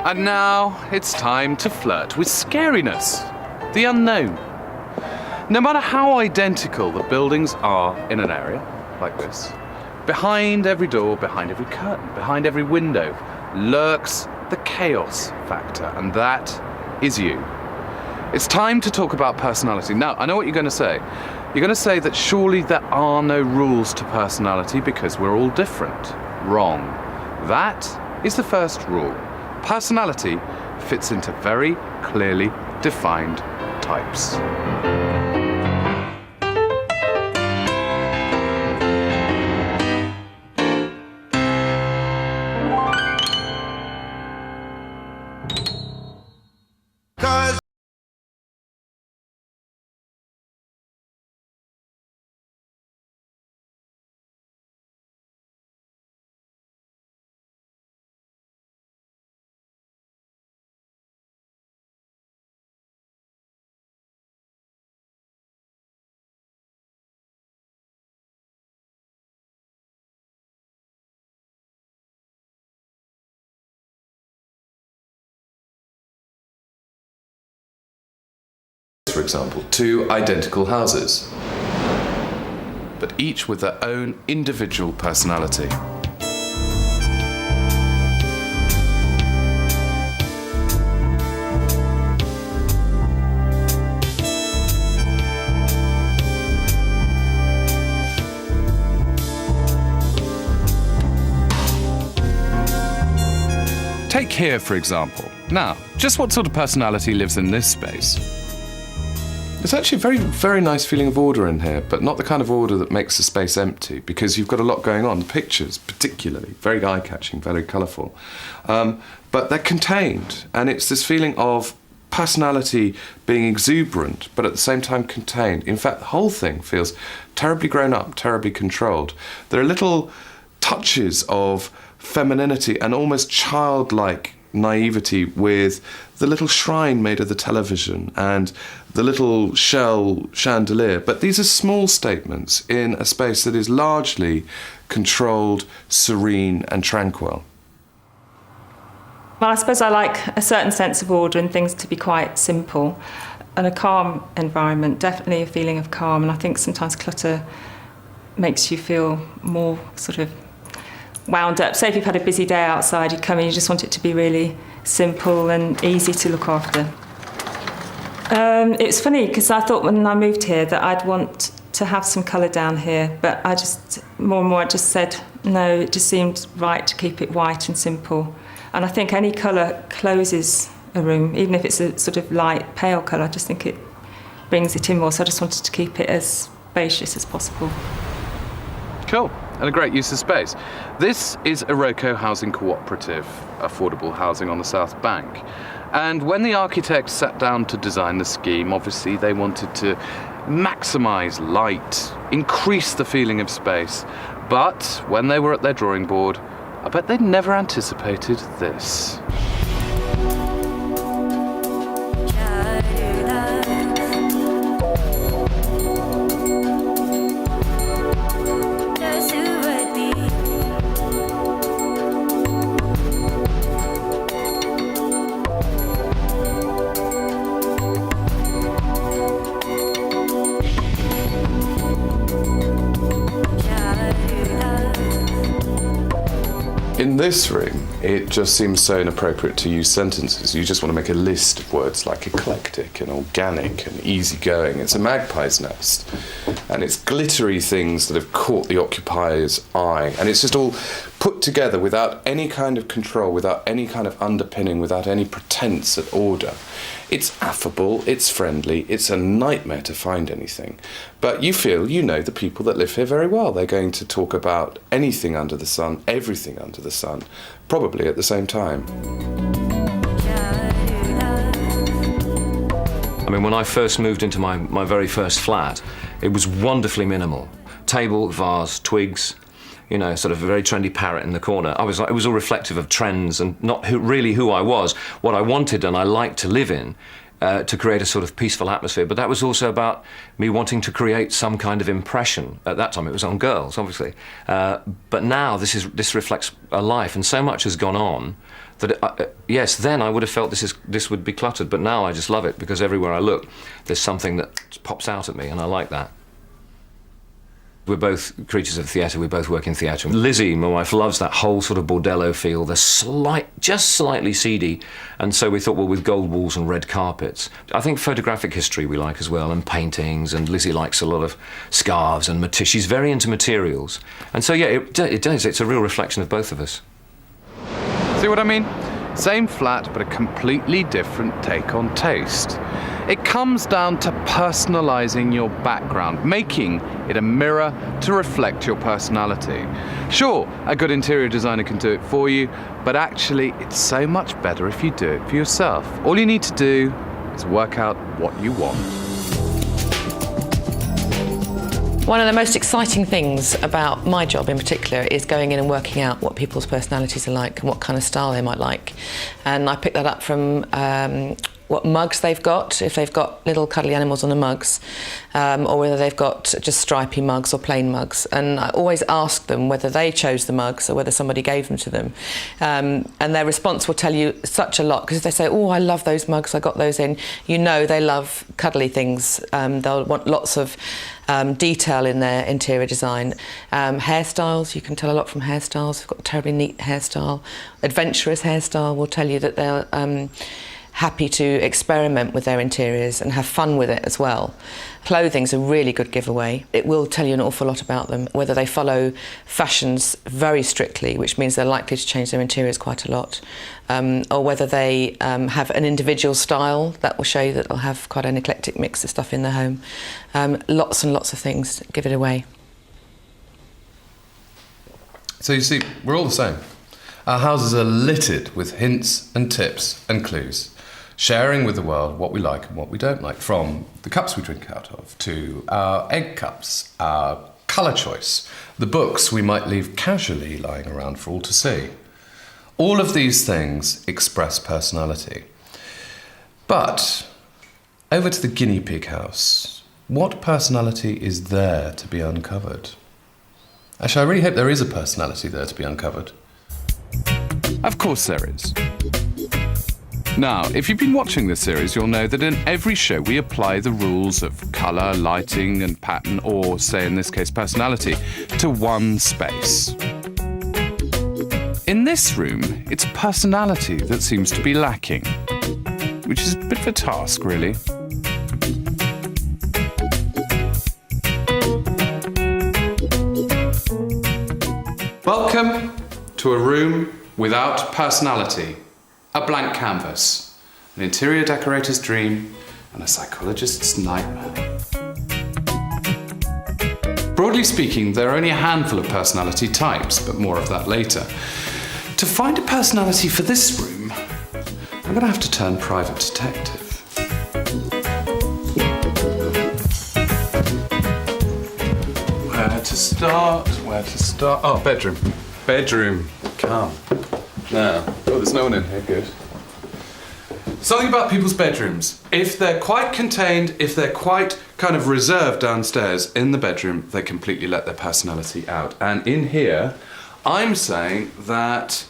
And now it's time to flirt with scariness, the unknown. No matter how identical the buildings are in an area like this, behind every door, behind every curtain, behind every window lurks the chaos factor, and that is you. It's time to talk about personality. Now, I know what you're going to say. You're going to say that surely there are no rules to personality because we're all different. Wrong. That is the first rule. Personality fits into very clearly defined types. For example, two identical houses, but each with their own individual personality. Take here, for example. Now, just what sort of personality lives in this space? There's actually a very, very nice feeling of order in here, but not the kind of order that makes the space empty, because you've got a lot going on. The pictures, particularly, very eye-catching, very colourful. But they're contained, and it's this feeling of personality being exuberant, but at the same time contained. In fact, the whole thing feels terribly grown up, terribly controlled. There are little touches of femininity and almost childlike naivety with the little shrine made of the television and the little shell chandelier. But these are small statements in a space that is largely controlled, serene and tranquil. Well, I suppose I like a certain sense of order and things to be quite simple. And a calm environment, definitely a feeling of calm. And I think sometimes clutter makes you feel more sort of wound up. Say if you've had a busy day outside, you come in, you just want it to be really simple and easy to look after. It's funny because I thought when I moved here that I'd want to have some colour down here, but I just more and more I just said no, it just seemed right to keep it white and simple. And I think any colour closes a room, even if it's a sort of light pale colour. I just think it brings it in more, so I just wanted to keep it as spacious as possible. Cool. And a great use of space. This is Iroko Housing Cooperative, affordable housing on the South Bank. And when the architects sat down to design the scheme, obviously they wanted to maximise light, increase the feeling of space. But when they were at their drawing board, I bet they'd never anticipated this. In this room, it just seems so inappropriate to use sentences. You just want to make a list of words like eclectic and organic and easygoing. It's a magpie's nest, and it's glittery things that have caught the occupier's eye, and it's just all put together without any kind of control, without any kind of underpinning, without any pretense at order. It's affable, it's friendly, it's a nightmare to find anything. But you feel you know the people that live here very well. They're going to talk about anything under the sun, everything under the sun, probably at the same time. I mean, when I first moved into my very first flat, it was wonderfully minimal. Table, vase, twigs, you know, sort of a very trendy parrot in the corner. It was all reflective of trends and not really who I was. What I wanted and I liked to live in to create a sort of peaceful atmosphere, but that was also about me wanting to create some kind of impression. At that time it was on girls, obviously, but now this reflects a life, and so much has gone on that yes, then I would have felt this would be cluttered, but now I just love it, because everywhere I look there's something that pops out at me, and I like that. We're both creatures of theatre, we both work in theatre. Lizzie, my wife, loves that whole sort of bordello feel, just slightly seedy, and so we thought, well, with gold walls and red carpets. I think photographic history we like as well, and paintings, and Lizzie likes a lot of scarves and she's very into materials. And so, yeah, it does, it's a real reflection of both of us. See what I mean? Same flat, but a completely different take on taste. It comes down to personalising your background, making it a mirror to reflect your personality. Sure, a good interior designer can do it for you, but actually it's so much better if you do it for yourself. All you need to do is work out what you want. One of the most exciting things about my job in particular is going in and working out what people's personalities are like and what kind of style they might like. And I picked that up from what mugs they've got, if they've got little cuddly animals on the mugs, or whether they've got just stripy mugs or plain mugs. And I always ask them whether they chose the mugs or whether somebody gave them to them. And their response will tell you such a lot, because if they say, oh, I love those mugs, I got those in, you know they love cuddly things. They'll want lots of detail in their interior design. Hairstyles, you can tell a lot from hairstyles. They've got a terribly neat hairstyle. Adventurous hairstyle will tell you that they're happy to experiment with their interiors and have fun with it as well. Clothing's a really good giveaway. It will tell you an awful lot about them, whether they follow fashions very strictly, which means they're likely to change their interiors quite a lot, or whether they have an individual style. That will show you that they'll have quite an eclectic mix of stuff in their home. Lots and lots of things give it away. So you see, we're all the same. Our houses are littered with hints and tips and clues, sharing with the world what we like and what we don't like, from the cups we drink out of, to our egg cups, our colour choice, the books we might leave casually lying around for all to see. All of these things express personality. But over to the guinea pig house, what personality is there to be uncovered? Actually, I really hope there is a personality there to be uncovered. Of course there is. Now, if you've been watching this series, you'll know that in every show we apply the rules of colour, lighting and pattern, or, say in this case, personality, to one space. In this room, it's personality that seems to be lacking, which is a bit of a task, really. Welcome to a room without personality. A blank canvas, an interior decorator's dream, and a psychologist's nightmare. Broadly speaking, there are only a handful of personality types, but more of that later. To find a personality for this room, I'm going to have to turn private detective. Where to start? Oh, bedroom. Bedroom. Come. Now. Oh, there's no one in here. Good. Something about people's bedrooms. If they're quite contained, if they're quite kind of reserved downstairs in the bedroom, they completely let their personality out. And in here, I'm saying that,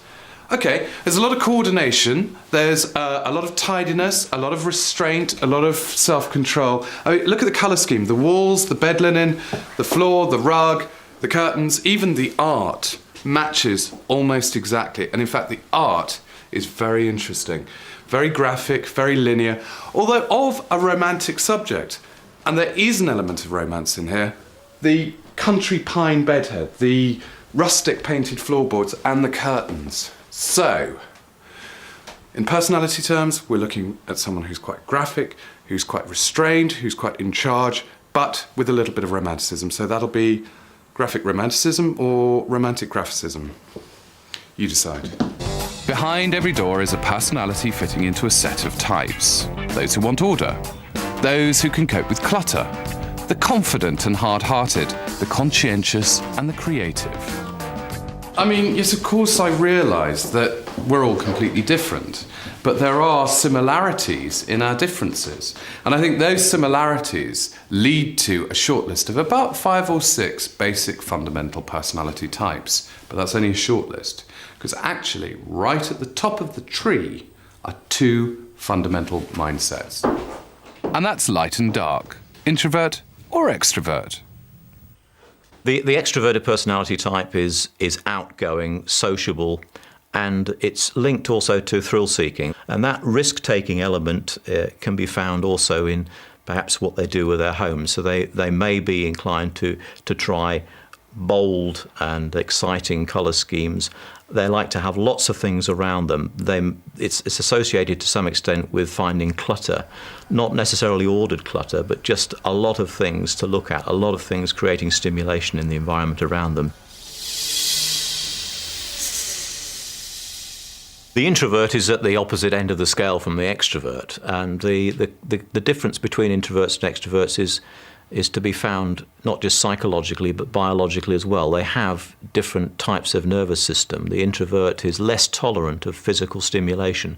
okay, there's a lot of coordination, there's a lot of tidiness, a lot of restraint, a lot of self-control. I mean, look at the colour scheme. The walls, the bed linen, the floor, the rug, the curtains, even the art matches almost exactly. And in fact, the art is very interesting, very graphic, very linear, although of a romantic subject. And there is an element of romance in here. The country pine bedhead, the rustic painted floorboards, and the curtains. So, in personality terms, we're looking at someone who's quite graphic, who's quite restrained, who's quite in charge, but with a little bit of romanticism. So that'll be graphic romanticism or romantic graphicism. You decide. Behind every door is a personality fitting into a set of types. Those who want order, those who can cope with clutter, the confident and hard-hearted, the conscientious and the creative. I mean, yes, of course I realise that we're all completely different. But there are similarities in our differences. And I think those similarities lead to a shortlist of about 5 or 6 basic fundamental personality types. But that's only a shortlist, because actually, right at the top of the tree are 2 fundamental mindsets. And that's light and dark, introvert or extrovert. The extroverted personality type is outgoing, sociable, and it's linked also to thrill-seeking. And that risk-taking element can be found also in perhaps what they do with their homes. So they may be inclined to try bold and exciting colour schemes. They like to have lots of things around them. It's associated to some extent with finding clutter, not necessarily ordered clutter, but just a lot of things to look at, a lot of things creating stimulation in the environment around them. The introvert is at the opposite end of the scale from the extrovert, and the difference between introverts and extroverts is to be found not just psychologically but biologically as well. They have different types of nervous system. The introvert is less tolerant of physical stimulation,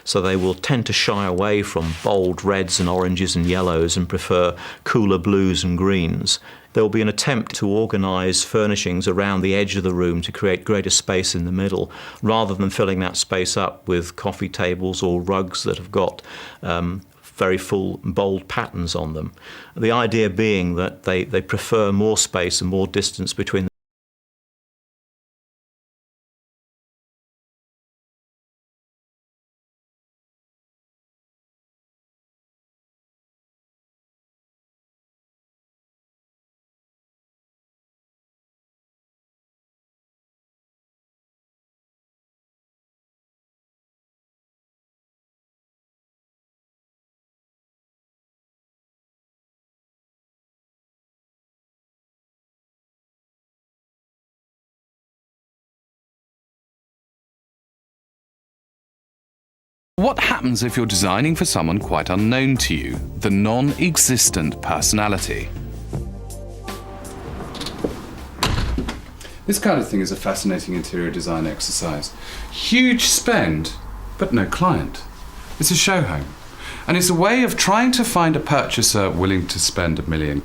so they will tend to shy away from bold reds and oranges and yellows and prefer cooler blues and greens. There will be an attempt to organise furnishings around the edge of the room to create greater space in the middle, rather than filling that space up with coffee tables or rugs that have got very full, bold patterns on them. The idea being that they prefer more space and more distance between them. What happens if you're designing for someone quite unknown to you, the non-existent personality? This kind of thing is a fascinating interior design exercise. Huge spend, but no client. It's a show home. And it's a way of trying to find a purchaser willing to spend £1 million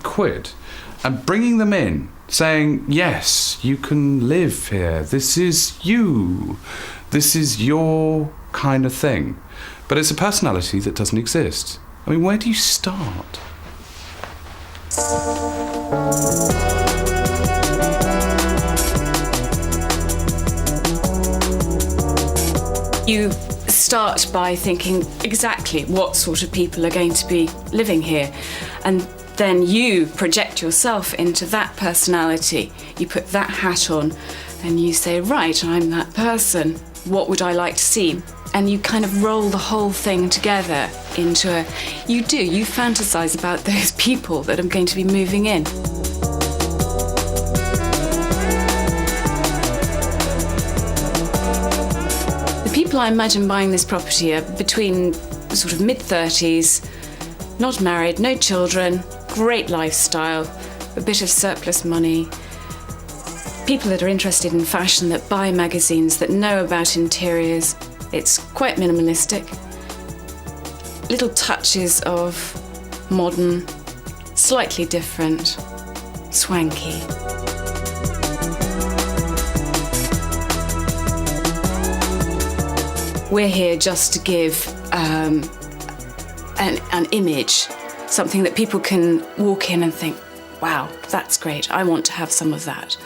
and bringing them in, saying, yes, you can live here. This is you. This is your kind of thing. But it's a personality that doesn't exist. I mean, where do you start? You start by thinking exactly what sort of people are going to be living here, and then you project yourself into that personality. You put that hat on and you say, right, I'm that person. What would I like to see? And you kind of roll the whole thing together into you fantasize about those people that are going to be moving in. The people I imagine buying this property are between sort of mid-30s, not married, no children, great lifestyle, a bit of surplus money. People that are interested in fashion, that buy magazines, that know about interiors. It's quite minimalistic. Little touches of modern, slightly different, swanky. We're here just to give an image, something that people can walk in and think, wow, that's great, I want to have some of that.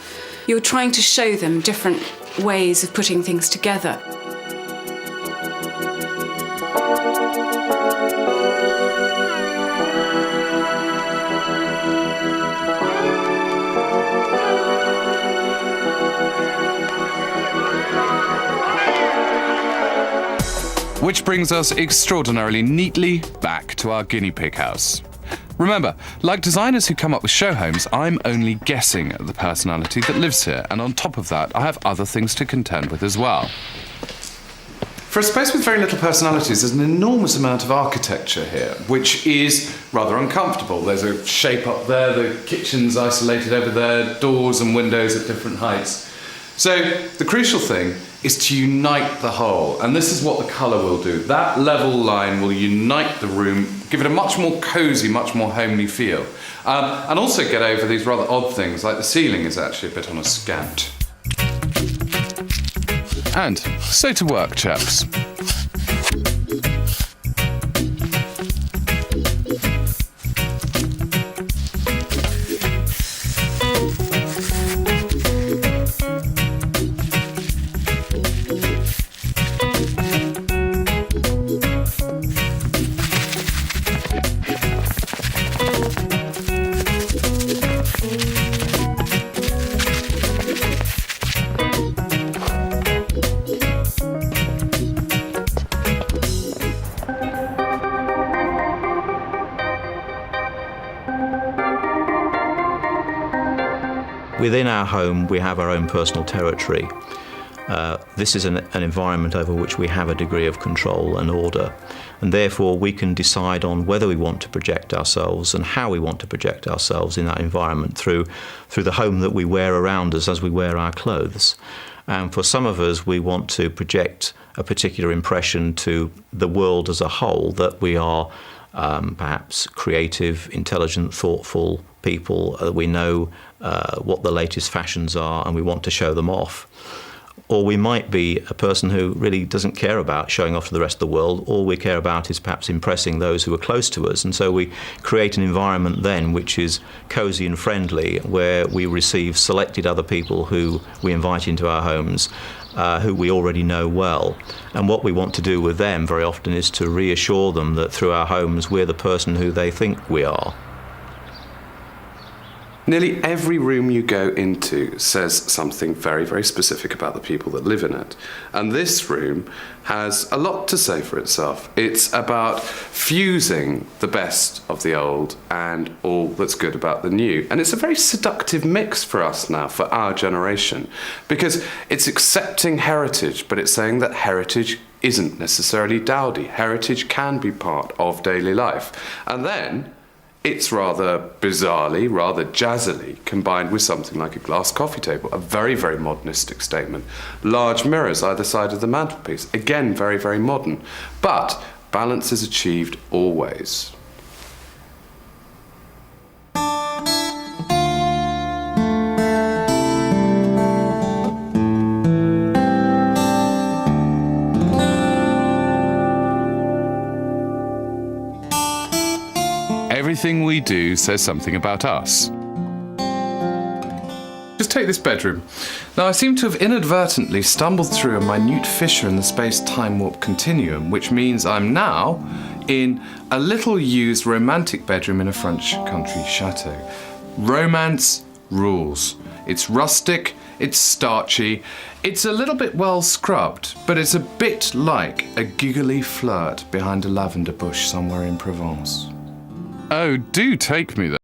You're trying to show them different ways of putting things together. Which brings us extraordinarily neatly back to our guinea pig house. Remember, like designers who come up with show homes, I'm only guessing at the personality that lives here, and on top of that, I have other things to contend with as well. For a space with very little personalities, there's an enormous amount of architecture here, which is rather uncomfortable. There's a shape up there, the kitchen's isolated over there, doors and windows at different heights. So the crucial thing is to unite the whole. And this is what the colour will do. That level line will unite the room, give it a much more cosy, much more homely feel. And also get over these rather odd things, like the ceiling is actually a bit on a scant. And so to work, chaps. Within our home, we have our own personal territory. This is an environment over which we have a degree of control and order, and therefore we can decide on whether we want to project ourselves and how we want to project ourselves in that environment through the home that we wear around us as we wear our clothes. And for some of us, we want to project a particular impression to the world as a whole, that we are perhaps creative, intelligent, thoughtful people. We know what the latest fashions are and we want to show them off. Or we might be a person who really doesn't care about showing off to the rest of the world. All we care about is perhaps impressing those who are close to us. And so we create an environment then which is cosy and friendly, where we receive selected other people who we invite into our homes, who we already know well. And what we want to do with them very often is to reassure them that through our homes we're the person who they think we are. Nearly every room you go into says something very, very specific about the people that live in it. And this room has a lot to say for itself. It's about fusing the best of the old and all that's good about the new. And it's a very seductive mix for us now, for our generation, because it's accepting heritage, but it's saying that heritage isn't necessarily dowdy. Heritage can be part of daily life. And then it's rather bizarrely, rather jazzily, combined with something like a glass coffee table, a very, very modernistic statement. Large mirrors either side of the mantelpiece, again, very, very modern. But balance is achieved always. Everything we do says something about us. Just take this bedroom. Now, I seem to have inadvertently stumbled through a minute fissure in the space-time warp continuum, which means I'm now in a little used romantic bedroom in a French country chateau. Romance rules. It's rustic, it's starchy, it's a little bit well scrubbed, but it's a bit like a giggly flirt behind a lavender bush somewhere in Provence. Oh, do take me there.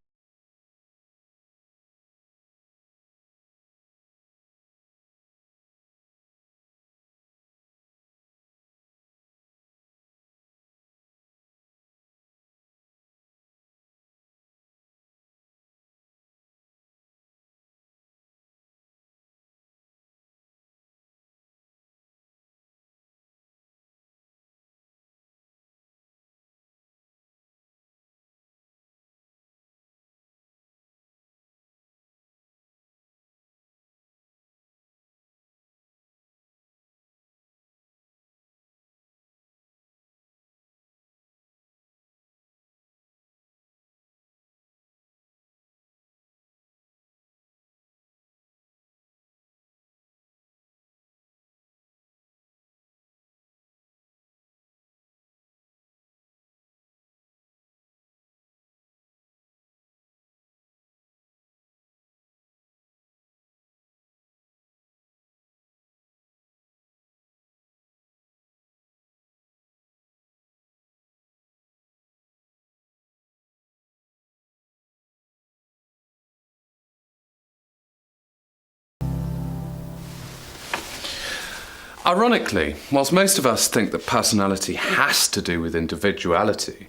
Ironically, whilst most of us think that personality has to do with individuality,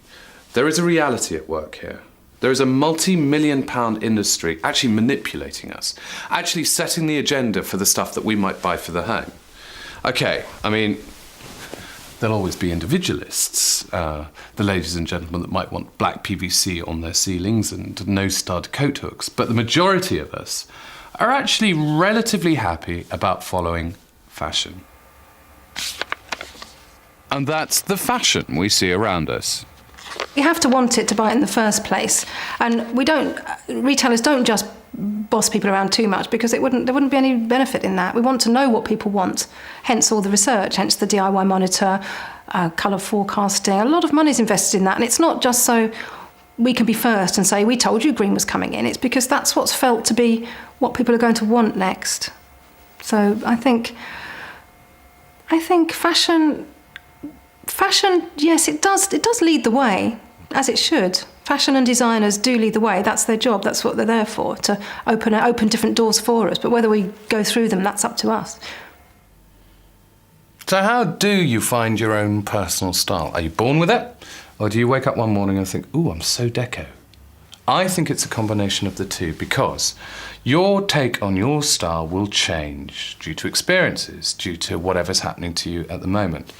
there is a reality at work here. There is a multi-million-pound industry actually manipulating us, actually setting the agenda for the stuff that we might buy for the home. Okay, I mean, there'll always be individualists, the ladies and gentlemen that might want black PVC on their ceilings and no-stud coat hooks, but the majority of us are actually relatively happy about following fashion. And that's the fashion we see around us. You have to want it to buy it in the first place. And retailers don't just boss people around too much, because there wouldn't be any benefit in that. We want to know what people want, hence all the research, hence the DIY monitor, colour forecasting. A lot of money is invested in that, and it's not just so we can be first and say, we told you green was coming in. It's because that's what's felt to be what people are going to want next. So I think fashion, yes, it does lead the way, as it should. Fashion and designers do lead the way. That's their job. That's what they're there for, to open different doors for us. But whether we go through them, that's up to us. So how do you find your own personal style? Are you born with it? Or do you wake up one morning and think, ooh, I'm so deco? I think it's a combination of the two, because your take on your style will change due to experiences, due to whatever's happening to you at the moment.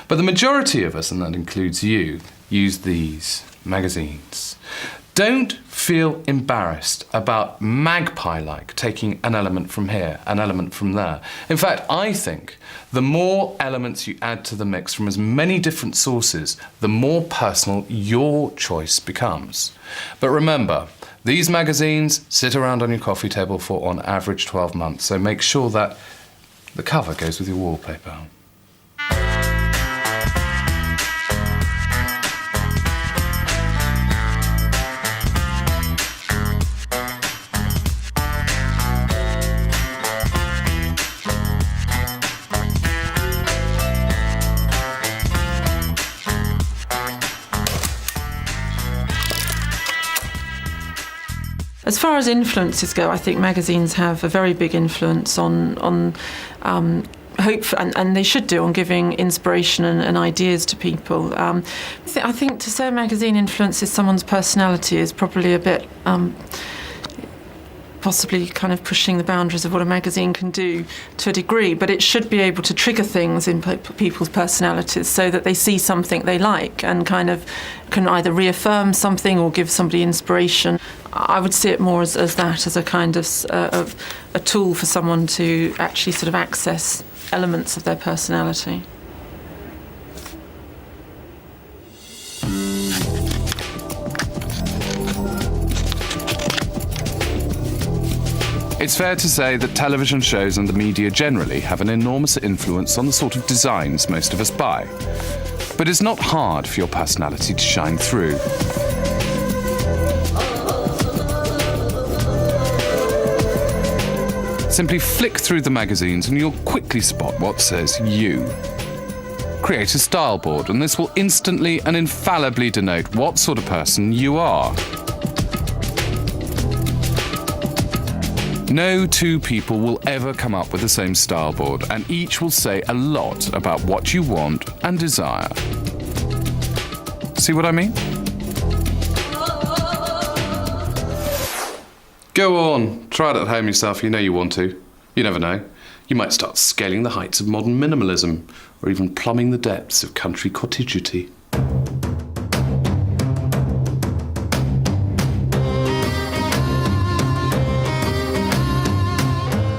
But the majority of us, and that includes you, use these magazines. Don't feel embarrassed about magpie-like taking an element from here, an element from there. In fact, I think the more elements you add to the mix from as many different sources, the more personal your choice becomes. But remember, these magazines sit around on your coffee table for on average 12 months, so make sure that the cover goes with your wallpaper. As far as influences go, I think magazines have a very big influence on hope, and they should do, on giving inspiration and ideas to people. I think to say a magazine influences someone's personality is probably a bit possibly kind of pushing the boundaries of what a magazine can do to a degree, but it should be able to trigger things in people's personalities so that they see something they like and kind of can either reaffirm something or give somebody inspiration. I would see it more as that, as a kind of a tool for someone to actually sort of access elements of their personality. It's fair to say that television shows and the media generally have an enormous influence on the sort of designs most of us buy. But it's not hard for your personality to shine through. Simply flick through the magazines and you'll quickly spot what says you. Create a style board, and this will instantly and infallibly denote what sort of person you are. No two people will ever come up with the same style board, and each will say a lot about what you want and desire. See what I mean? Go on, try it at home yourself. You know you want to. You never know. You might start scaling the heights of modern minimalism, or even plumbing the depths of country cottagity.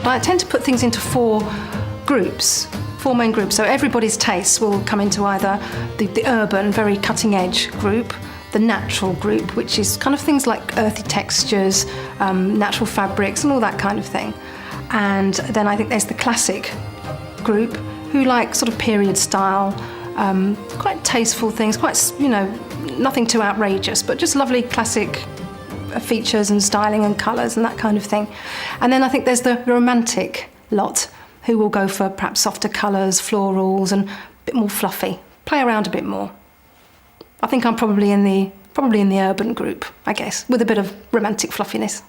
I tend to put things into four main groups. So everybody's tastes will come into either the urban, very cutting edge group, the natural group, which is kind of things like earthy textures, natural fabrics and all that kind of thing. And then I think there's the classic group, who like sort of period style, quite tasteful things, quite, nothing too outrageous, but just lovely classic features and styling and colours and that kind of thing. And then I think there's the romantic lot, who will go for perhaps softer colours, florals, and a bit more fluffy, play around a bit more. I think I'm probably in the urban group, I guess, with a bit of romantic fluffiness.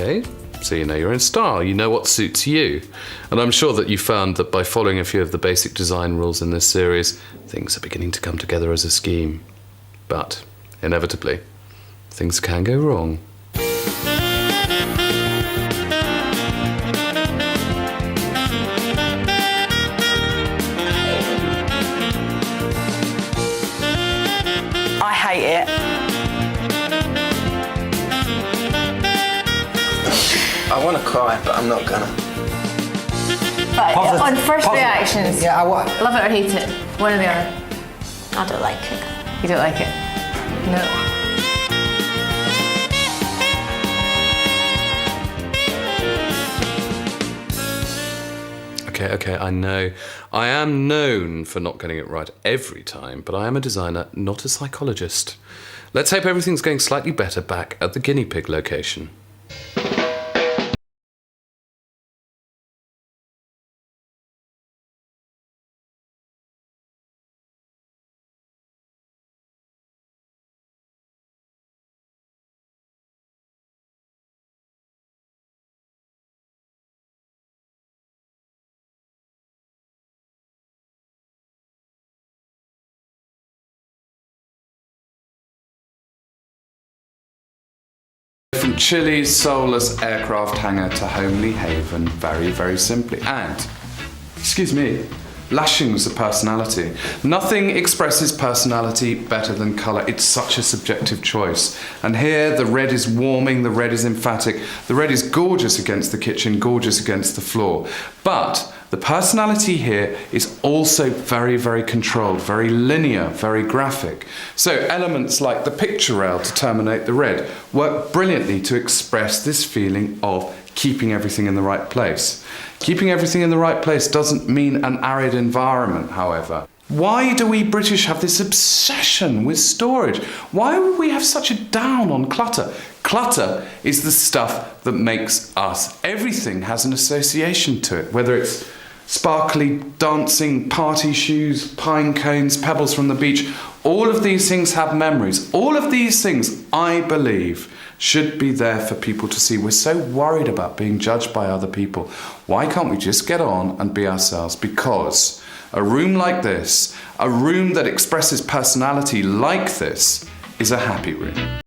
Okay, so you know you're in style, you know what suits you. And I'm sure that you found that by following a few of the basic design rules in this series, things are beginning to come together as a scheme. But, inevitably, things can go wrong. I hate it. I want to cry, but I'm not gonna. But on first reactions, Yeah, love it or hate it. One or the other. I don't like it. You don't like it? No. Okay, I know. I am known for not getting it right every time, but I am a designer, not a psychologist. Let's hope everything's going slightly better back at the guinea pig location. From Chile's soulless aircraft hangar to homely haven, very, very simply. And, excuse me, lashings of personality. Nothing expresses personality better than colour. It's such a subjective choice. And here, the red is warming, the red is emphatic, the red is gorgeous against the kitchen, gorgeous against the floor. But the personality here is also very, very controlled, very linear, very graphic. So elements like the picture rail to terminate the red work brilliantly to express this feeling of keeping everything in the right place. Keeping everything in the right place doesn't mean an arid environment, however. Why do we British have this obsession with storage? Why would we have such a down on clutter? Clutter is the stuff that makes us. Everything has an association to it, whether it's sparkly dancing party shoes, pine cones, pebbles from the beach. All of these things have memories. All of these things, I believe, should be there for people to see. We're so worried about being judged by other people. Why can't we just get on and be ourselves? Because a room like this, a room that expresses personality like this, is a happy room.